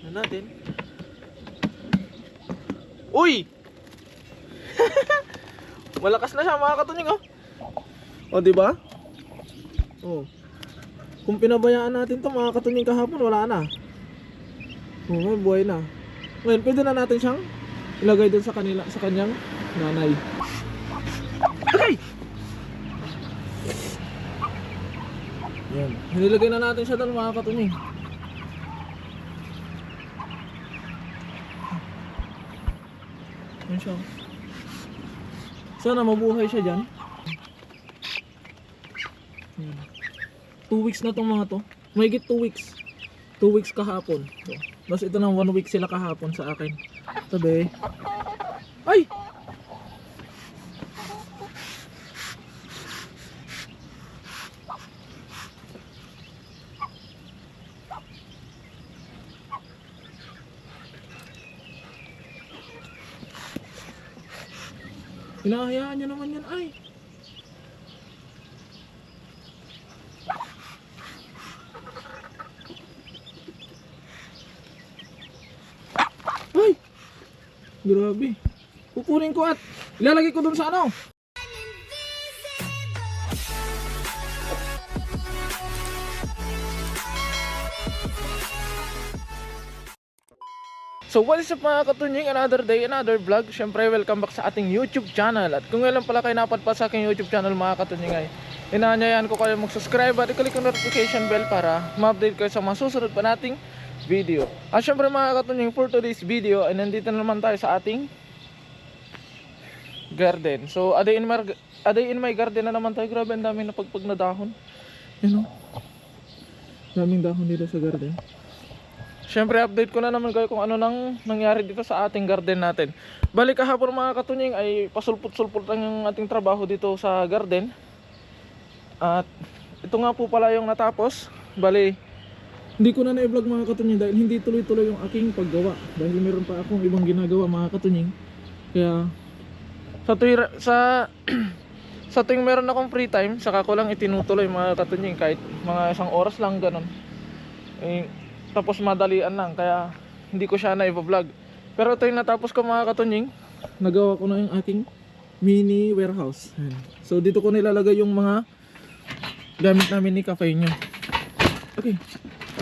Tignan natin. Uy! Malakas na siya mga katunying, oh. O, diba? Oh. Kung pinabayaan natin to mga katunying kahapon, wala na. Oh, may buhay na. Ngayon, pwede na natin siyang ilagay dun sa kanyang nanay. Okay! Yan. Nilagay na natin siya dun mga katunying. Yan siya. Sana mabuhay siya dyan. 2 weeks na tong mga to. Mahigit 2 weeks. 2 weeks kahapon. So, tapos ito nang 1 week sila kahapon sa akin. Sabi. Ay! Hinahayaan niya naman yan, ay. Ay! Grabe. Kukunin ko at ilalagay ko dun sa ano. So what is up mga katunying, another day, another vlog. Syempre welcome back sa ating YouTube channel. At kung ngayon pala kayo napadpa sa aking YouTube channel mga katunying, ay inaanyayahan ko kayo mag-subscribe at i-click ang notification bell para ma-update kayo sa mga susunod pa nating video. At syempre mga katunying, for today's video ay nandito na naman tayo sa ating garden. So a day in my garden na naman tayo. Grabe, ang daming napagpag na dahon. You know, daming dahon dito sa garden. Siyempre update ko na naman kayo kung ano nang nangyari dito sa ating garden natin. Balik kahapon mga katunying ay pasulpot-sulpot lang yung ating trabaho dito sa garden. At ito nga po pala yung natapos. Bali, hindi ko na na-vlog mga katunying dahil hindi tuloy-tuloy yung aking paggawa. Dahil meron pa akong ibang ginagawa mga katunying. Kaya sa tuwing meron akong free time, saka ko lang itinutuloy mga katunying, kahit mga 1 oras lang ganun. Tapos madalian lang, kaya hindi ko siya na-vlog. Pero ito yung natapos ko mga katunying. Nagawa ko na yung aking mini warehouse. Ayan. So dito ko nilalagay yung mga gamit namin ni cafe nyo. Okay,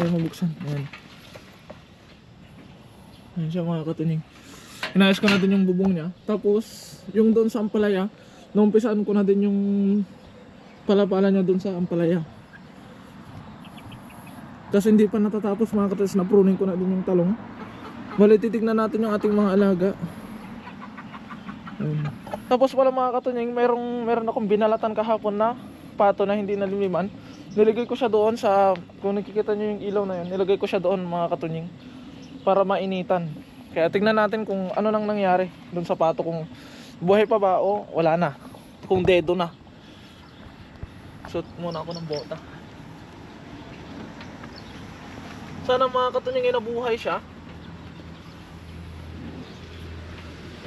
ayaw mabuksan. Ayan. Ayan siya mga katunying. Inayos ko na din yung bubong niya. Tapos yung doon sa ampalaya, naumpisaan ko na din yung palapala niya doon sa ampalaya. Kasi hindi pa natatapos mga katunying, na-pruning ko na din yung talong. Bali, titignan natin yung ating mga alaga. Tapos pala mga katunying, meron akong binalatan kahapon na pato na hindi naliliman. Nilagay ko siya doon sa, kung nakikita nyo yung ilaw na yun, nilagay ko siya doon mga katunying para mainitan. Kaya tignan natin kung ano nang nangyari doon sa pato, kung buhay pa ba o wala na, kung dedo na. Shoot muna ako ng bota. Sana mga katunying ay nabuhay siya.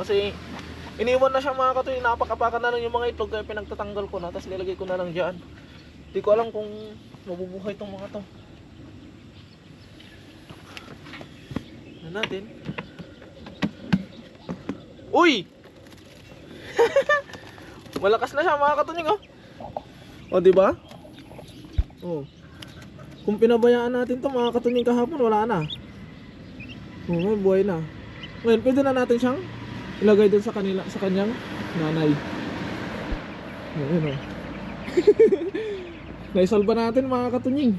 Kasi iniwan na siya mga katunying, napakapakan na lang yung mga itlog, kaya pinagtatanggal ko na, tapos nilagay ko na lang dyan. Hindi ko alam kung mabubuhay itong mga to. Tignan natin. Uy! Malakas na siya mga katunying, oh. O diba? Oh. Kung pinabayaan natin to mga katunying kahapon, wala na. Oh, may buhay na. Ngayon, pwede na natin siyang ilagay dun sa kanyang nanay. Ayan, oh. Naisalba natin mga katunying.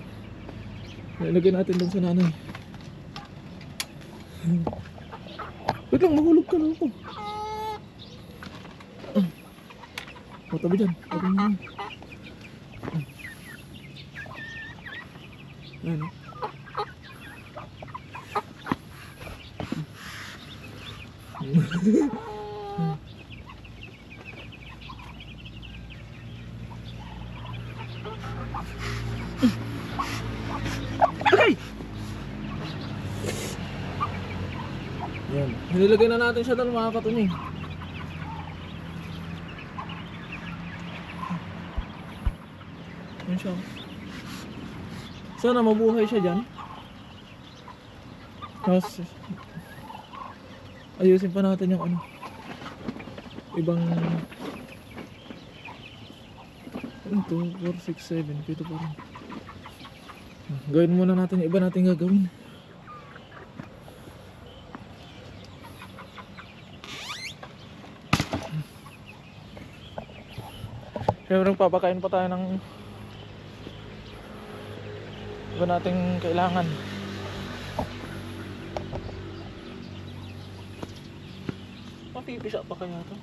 Ilagay natin dun sa nanay. Wait lang, mahulog ka lang po. O, tabi dyan. Tabi dyan. Ayan. Okay! Ayan. Nilagay na natin siya doon mga katunying. Ayan siya. Sana mabuhay siya dyan. Tapos, ayusin pa natin yung ano, ibang 2, 4, 6, 7, pito pa rin. Gawin muna natin yung iba natin gagawin. Siyempre papakain pa tayo ng iba nating kailangan. Mapipisa pa kaya to?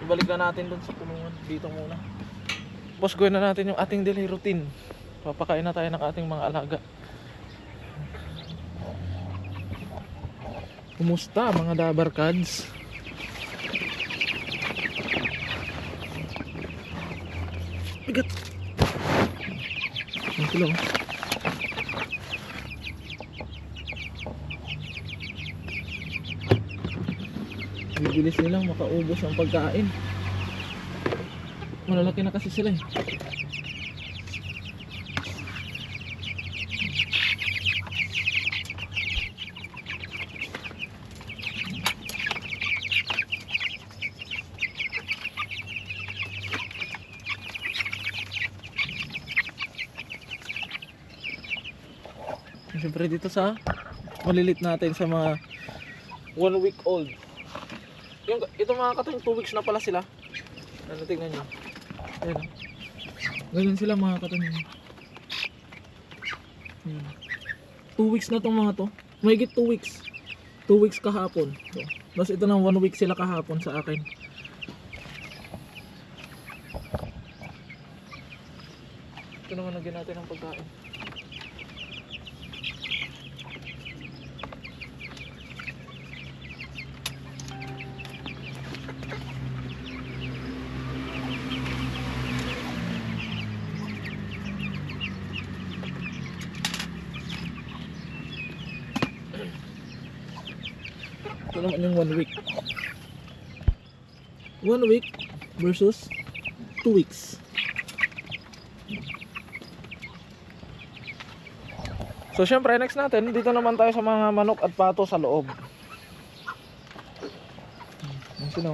Ibalik na natin dun sa kulungan. Dito muna. Tapos gawin na natin yung ating daily routine. Papakain na tayo ng ating mga alaga. Kumusta mga dabarkads? Bigat! Ang kilo. Bibilis nilang makaubos ng pagkain. Malalaki na kasi sila eh. Siyempre dito sa malilit natin sa mga 1 week old. Yung, ito mga katong 2 weeks na pala sila. Ano, tingnan nyo. Ayan o. Ganyan sila mga katong. 2 weeks na tong mga to. Mahigit 2 weeks. 2 weeks kahapon. So, tapos ito nang 1 week sila kahapon sa akin. Ito naman lagyan natin ng pagkain. Ito naman yung 1 week. 1 week versus 2 weeks. So syempre next natin, dito naman tayo sa mga manok at pato sa loob. Yan sila.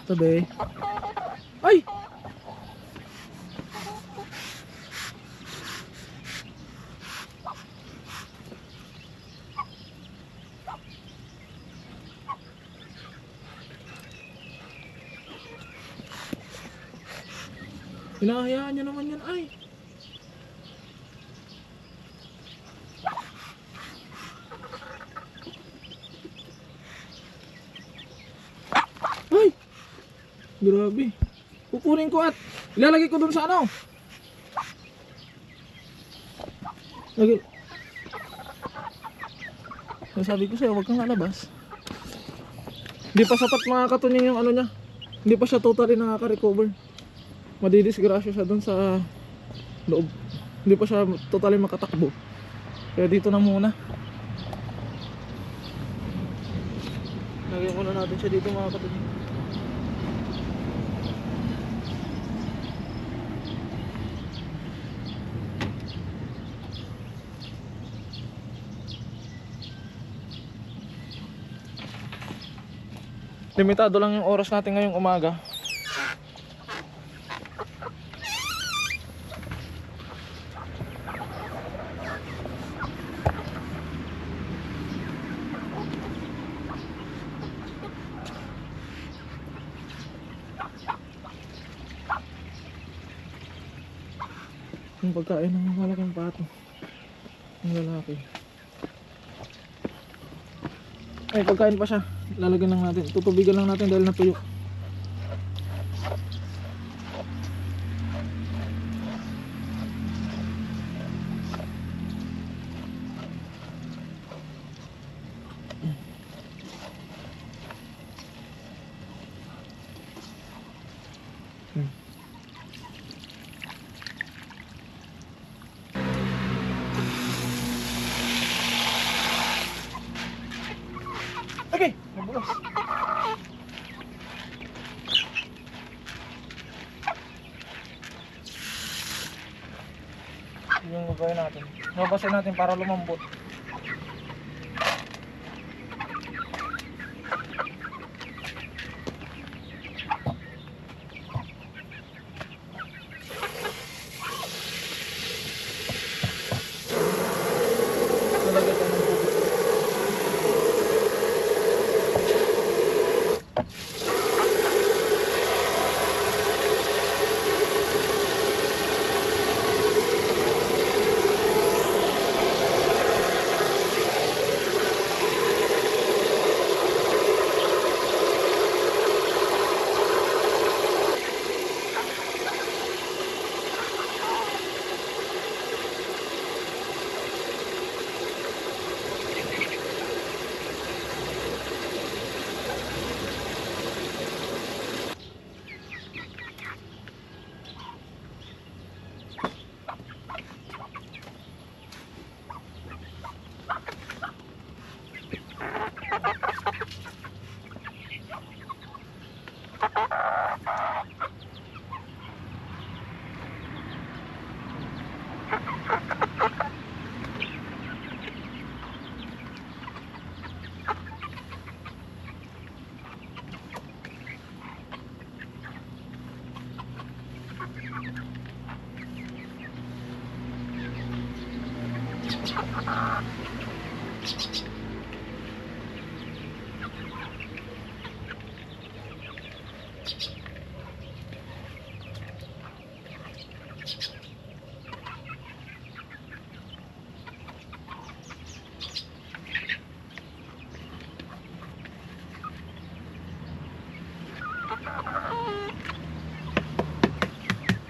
Tabi. Ay! Hinahayaan nyo naman yan, ay. Ay! Grabe. Kukunin ko at ilalagay ko dun sa ano. Lagi. Sabi ko sa'yo, huwag kang lalabas. Hindi pa sapat mga katunyang yung ano niya. Hindi pa siya totally nakaka-recover. Madidisgrasya siya dun sa loob. Hindi pa siya totally makatakbo. Kaya dito na muna. Lagyan muna natin siya dito mga katunyang. Limitado lang yung oras natin ngayong umaga. Yung pagkain ng malaking pato ng lalaki. Ay, pagkain pa siya. Lalagyan lang natin. Tutubigan lang natin dahil natuyo. Okay, nabulas. Yung gagawin natin. Nababasin natin para lumambot. Nalagay tayo ng tubig.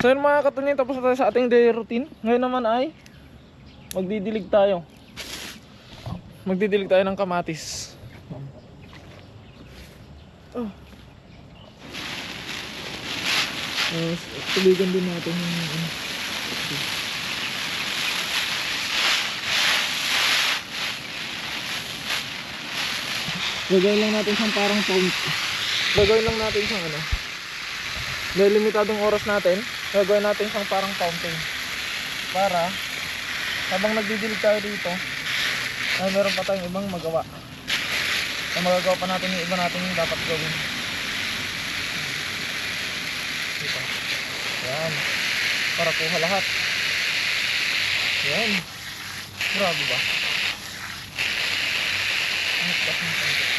So yun mga katunying, tapos na tayo sa ating daily routine. Ngayon naman ay magdidilig tayo. Magdidilig tayo ng kamatis. Oh. Tuligan din natin yung gagawin lang natin siyang parang pump. Gagawin lang natin siyang ano, dahil limitadong oras natin, gagawin natin siyang parang fountain para habang nagdidilig tayo dito ay meron pa tayong ibang magawa, na magagawa pa natin yung iba natin yung dapat gawin dito. Yan, para kuha lahat. Yan, grabe ba? Ano pa yung fountain?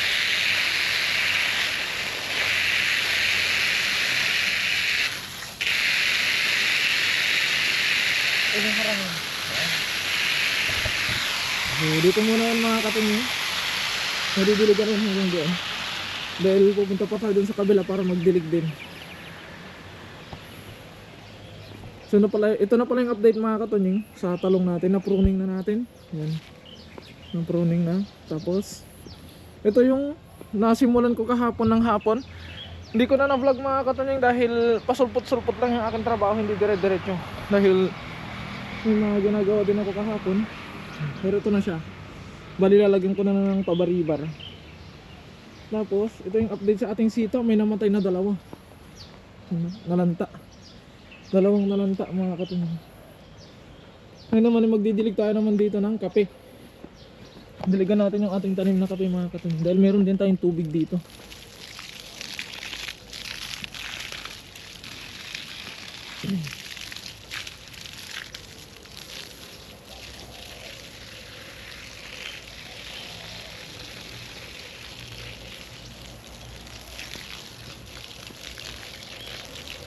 Yung harangin. So, dito muna yan mga katunying. Nadidiligan rin hanggang doon. Dahil pupunta pa tayo dun sa kabila para magdilig din. So ito na pala yung update mga katunying sa talong natin. Na-pruning na natin. Yan. Na-pruning na. Tapos ito yung nasimulan ko kahapon ng hapon. Hindi ko na na-vlog mga katunying dahil pasulpot-sulpot lang yung aking trabaho, hindi dire-diretso. Dahil may mga ginagawa din ako kahapon. Pero ito na siya. Bali lalagyan ko na ng pabaribar. Tapos ito yung update sa ating sitaw. May namatay na dalawa. Nalanta. Dalawang nalanta mga katunying. Ngayon naman magdidilig tayo naman dito ng kape. Diligan natin yung ating tanim na kape mga katunying. Dahil meron din tayong tubig dito.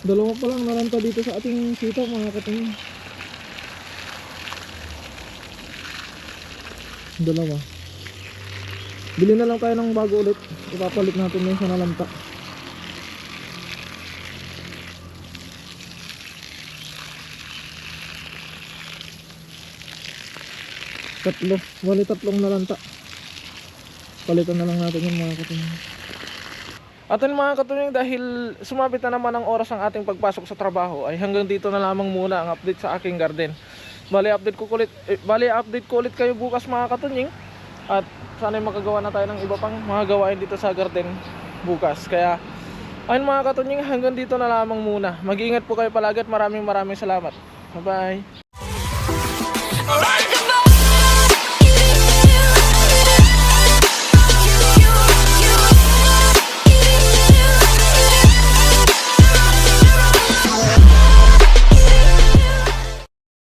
Dalawa pa lang nalanta dito sa ating sitaw mga katunying. Dalawa. Bili na lang tayo ng bago ulit. Ipapalit natin yung sa nalanta. Tatlo. Wali tatlong nalanta. Palitan na lang natin yung mga katunying. At yun mga katunying, dahil sumabit na naman ang oras ng ating pagpasok sa trabaho, ay hanggang dito na lamang muna ang update sa aking garden. Bali update ko ulit kayo bukas mga katunying At sana makagawa na tayo ng iba pang mga gawain dito sa garden bukas. Kaya ayun mga katunying, hanggang dito na lamang muna. Mag-iingat po kayo palagi at maraming salamat. Bye bye.